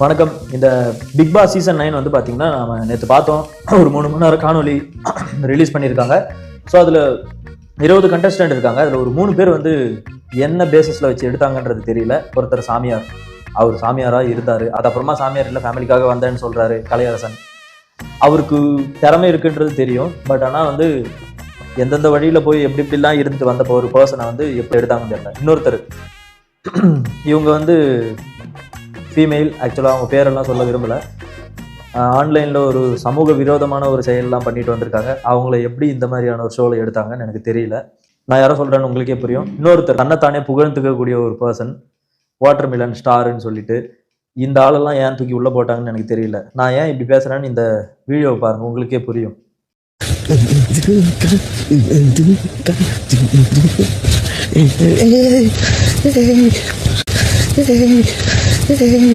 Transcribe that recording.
வணக்கம். இந்த big Boss season 9 வந்து பார்த்தீங்கன்னா நம்ம நேற்று பார்த்தோம். ஒரு 3 மணி நேரம் காணொலி ரிலீஸ் பண்ணியிருக்காங்க. ஸோ அதில் 20 கண்டஸ்டன்ட் இருக்காங்க. அதில் ஒரு 3 பேர் வந்து என்ன பேசிஸில் வச்சு எடுத்தாங்கன்றது தெரியல. ஒருத்தர் சாமியார், அவர் சாமியாராக இருந்தார். அது அப்புறமா சாமியார் இல்லை ஃபேமிலிக்காக வந்தேன்னு சொல்கிறாரு கலையரசன். அவருக்கு திறமை இருக்குன்றது தெரியும். பட் ஆனால் வந்து எந்தெந்த வழியில் போய் எப்படி இப்படிலாம் இருந்துட்டு வந்த ஒரு பர்சனை வந்து எப்படி எடுத்தாங்கன்னு தெரியல. இன்னொருத்தர் இவங்க வந்து ஃபீமேல், ஆக்சுவலாக அவங்க பேரெல்லாம் சொல்ல விரும்பலை. ஆன்லைனில் ஒரு சமூக விரோதமான ஒரு செயலெல்லாம் பண்ணிட்டு வந்திருக்காங்க. அவங்கள எப்படி இந்த மாதிரியான ஒரு ஷோவில் எடுத்தாங்கன்னு எனக்கு தெரியல. நான் யாரோ சொல்கிறேன்னு உங்களுக்கே புரியும். இன்னொருத்தர் தன்னைத்தானே புகழ்ந்துக்கக்கூடிய ஒரு பர்சன், வாட்டர் மிலன் ஸ்டாருன்னு சொல்லிட்டு, இந்த ஆளெல்லாம் ஏன் தூக்கி உள்ளே போட்டாங்கன்னு எனக்கு தெரியல. நான் ஏன் இப்படி பேசுகிறேன்னு இந்த வீடியோவை பாருங்கள், உங்களுக்கே புரியும்.